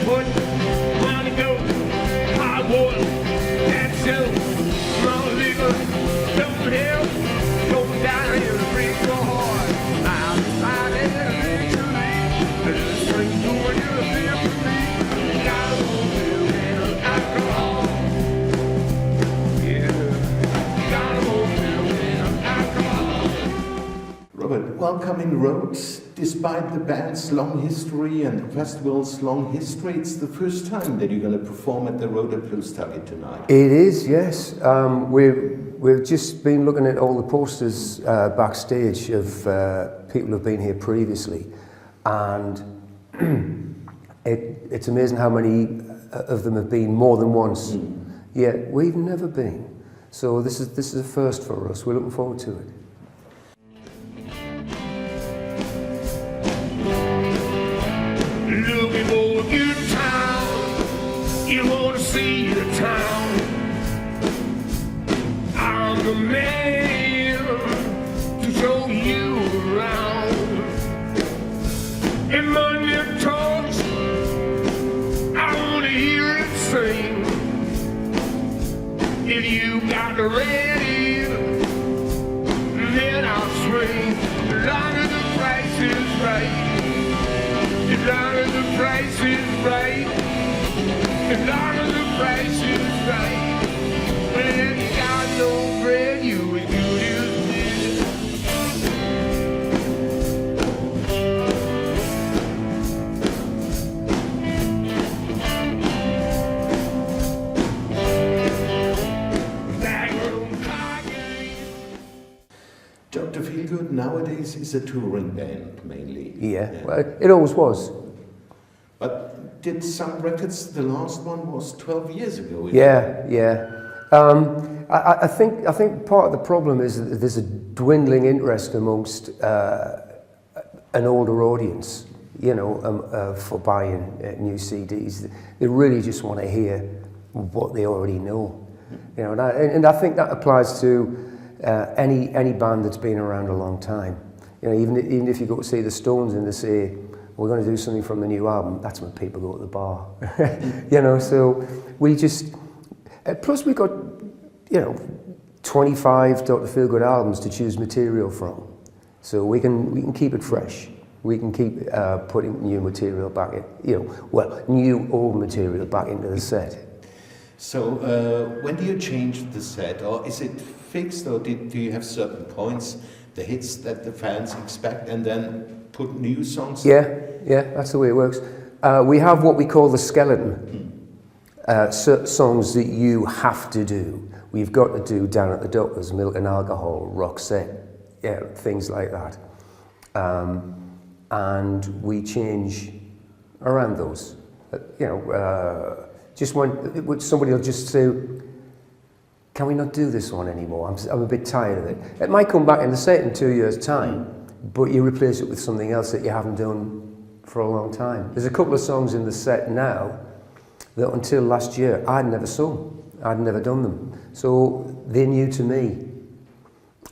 barefoot, money go, hot water, that's so, small liquor, don't help, go down here and break your heart. I'm decided to leave, the string going to the feel for me, gotta move and alcohol. Yeah, gotta move and alcohol. Robert, welcome Rhodes. Despite the band's long history and the festival's long history, it's the first time that you're going to perform at the Rother Bluestagen tonight. It is, yes. We've just been looking at all the posters backstage of people who've been here previously, and it's amazing how many of them have been more than once. Yet we've never been. So this is a first for us. We're looking forward to it. Looking for a good time, you wanna see the town. I'm the man to show you around. And when you talk, I wanna hear it sing. If you got the ready, then I'll swing. As long as the price is right. As long as the price is right, as long as the price is right, well, if you got no bread, you as good as dead. Backroom Kochen. Dr. Feelgood nowadays is a touring band mainly. Yeah, well, it always was. But did some records, the last one was 12 years ago. Yeah. I think part of the problem is that there's a dwindling interest amongst an older audience, for buying new CDs. They really just want to hear what they already know, and I think that applies to any band that's been around a long time. Even if you go to see the Stones and they say, we're going to do something from the new album, that's when people go to the bar. So we just, plus we got, 25 Dr. Feelgood albums to choose material from. So we can keep it fresh. We can keep putting new material back in, new old material back into the set. So when do you change the set, or is it fixed, or do you have certain points, the hits that the fans expect, and then put new songs? Yeah, that's the way it works. We have what we call the skeleton, songs that you have to do. We've got to do Down at the Doctor's, Milk and Alcohol, Roxette, things like that. And we change around those. Just when somebody will just say, can we not do this one anymore? I'm a bit tired of it. It might come back in the set in 2 years' time, but you replace it with something else that you haven't done for a long time. There's a couple of songs in the set now that until last year I'd never sung. I'd never done them. So they're new to me.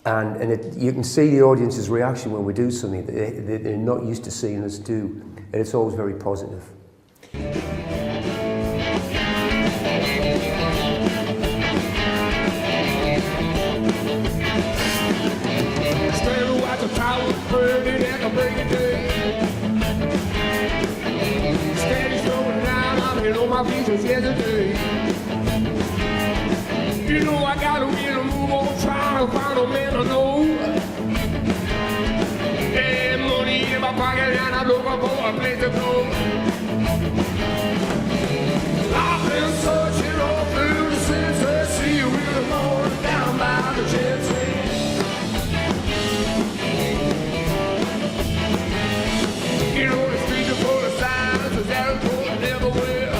And you can see the audience's reaction when we do something that they're not used to seeing us do. And it's always very positive. Burning at the break of day. Steady slowing down, I'm in on my feet since yesterday. I gotta really move on, trying to find a man to know. And money in my pocket, and I'm looking for a place to go. I've been searching all through the city, see you in the morning down by the jet train. The streets are full of signs, there's airports everywhere.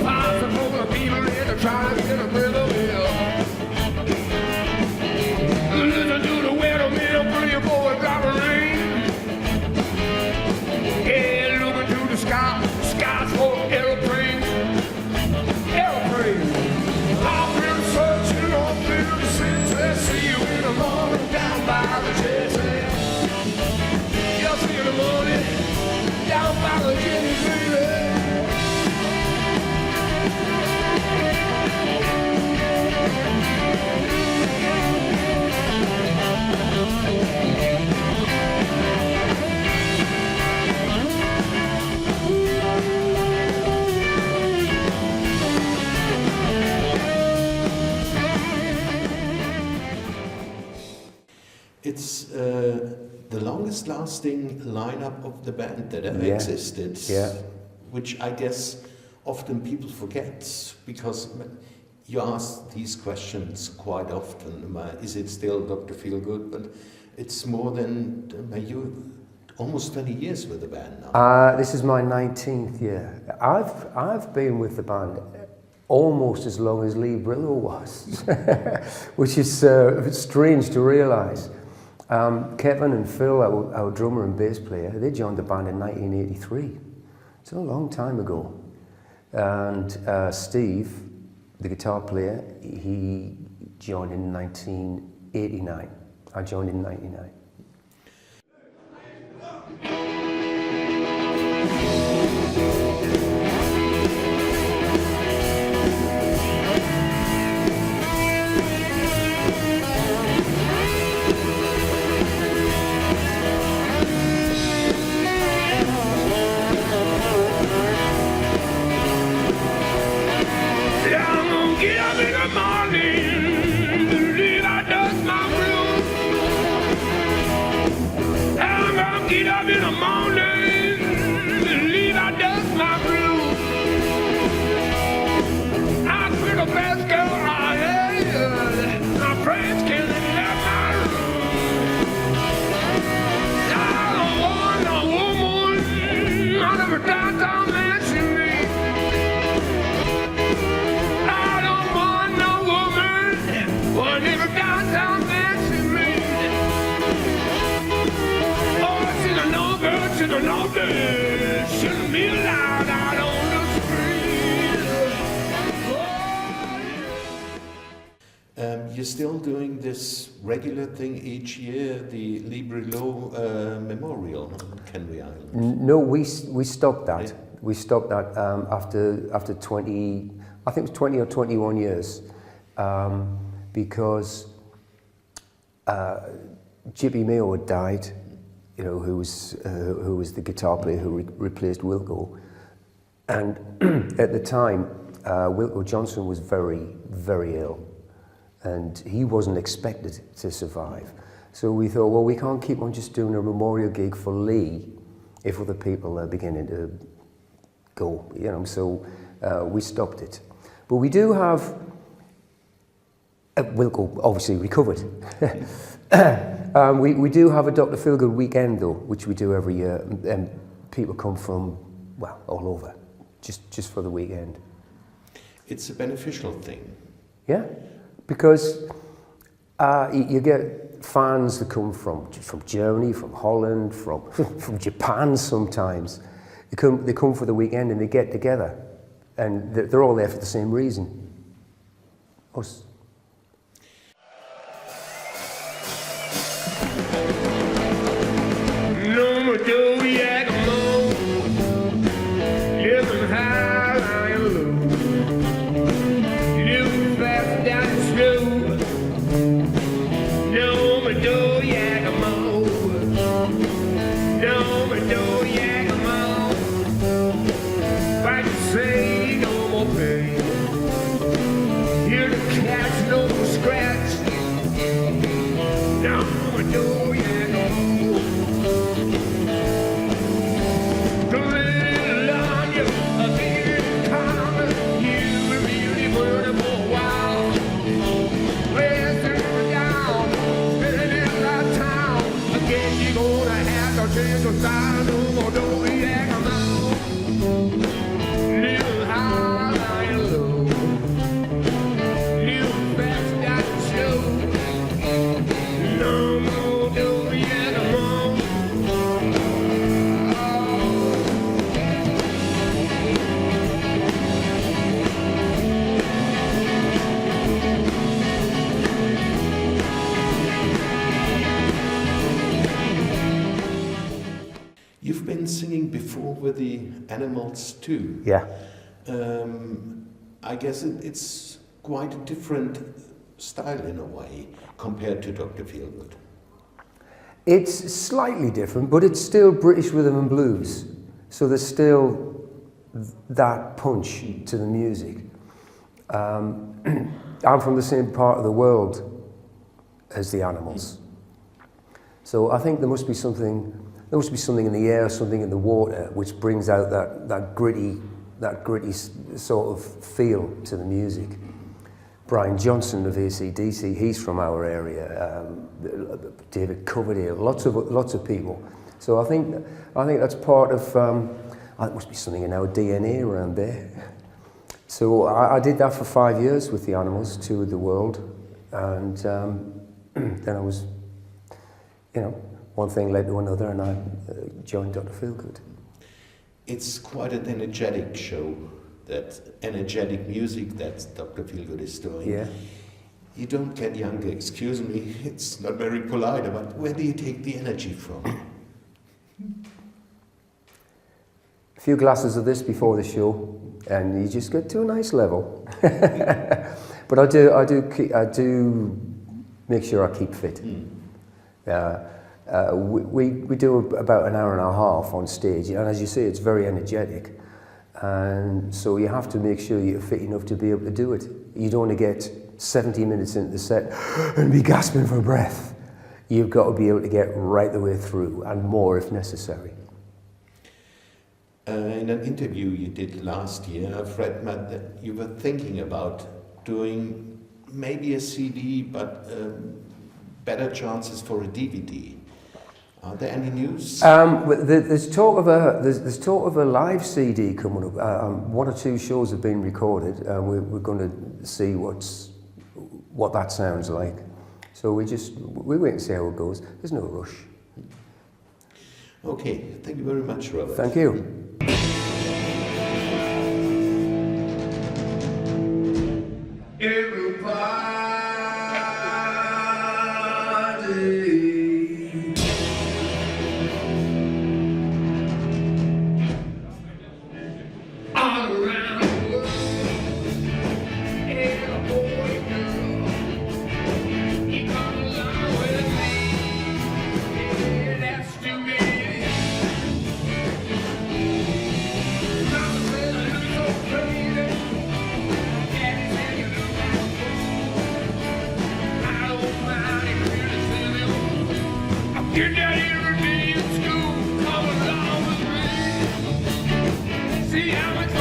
Lots of full of people in there trying to get a thrill of it. Listen to the weatherman, bring your boy drop a rain. lasting lineup of the band that ever Yeah. existed. Yeah. Which I guess often people forget, because you ask these questions quite often. Is it still Dr. Feelgood? But it's more than you. Almost 20 years with the band now. This is my 19th year. I've been with the band almost as long as Lee Brillo was, which is strange to realise. Kevin and Phil, our drummer and bass player, they joined the band in 1983. It's a long time ago. And Steve, the guitar player, he joined in 1989. I joined in 99. Get up in the morning, leave out dust my blues. I quit a fast girl I had, my friends can't let my room. I don't want no woman, I never thought I'd mention me. I don't want no woman, I never thought I'd mention me. To the north, shouldn't be allowed out on the street. You're still doing this regular thing each year, the Lee Brillo Memorial on Canary Island. No, we stopped that. Yeah. We stopped that after 20, I think it was 20 or 21 years, because Jimmy Mayo had died. You know, who was the guitar player who replaced Wilco. And at the time, Wilco Johnson was very, very ill, and he wasn't expected to survive. So we thought, well, we can't keep on just doing a memorial gig for Lee if other people are beginning to go, you know, so we stopped it. But we do have, Wilco obviously recovered. We do have a Dr. Feelgood weekend though, which we do every year, and people come from, well, all over, just for the weekend. It's a beneficial thing. Yeah, because you get fans that come from Germany, from Holland, from Japan sometimes. They come for the weekend and they get together, and they're all there for the same reason. Us. You've been singing before with the Animals too. Yeah. I guess it's quite a different style in a way compared to Dr. Feelgood. It's slightly different, but it's still British rhythm and blues. So there's still that punch to the music. I'm from the same part of the world as the Animals. So I think there must be something there must be something in the air, something in the water, which brings out that gritty sort of feel to the music. Brian Johnson of AC/DC, he's from our area. David Coverdale, lots of people. So I think that's part of. There must be something in our DNA around there. So I did that for 5 years with the Animals, toured the world, and then I was, one thing led to another, and I joined Dr. Feelgood. It's quite an energetic show, that energetic music that Dr. Feelgood is doing. Yeah. You don't get younger, excuse me, it's not very polite, but where do you take the energy from? A few glasses of this before the show, and you just get to a nice level. But I do make sure I keep fit. We do about an hour and a half on stage, and as you say, it's very energetic. And so you have to make sure you're fit enough to be able to do it. You don't want to get 70 minutes into the set and be gasping for breath. You've got to be able to get right the way through, and more if necessary. In an interview you did last year, I've read, Matt, that you were thinking about doing maybe a CD, but better chances for a DVD. Are there any news? There's talk of a live CD coming up. One or two shows have been recorded, and we're going to see what that sounds like. So we wait and see how it goes. There's no rush. Okay, thank you very much, Robert. Thank you. Your daddy every day in school, come along with me. See how much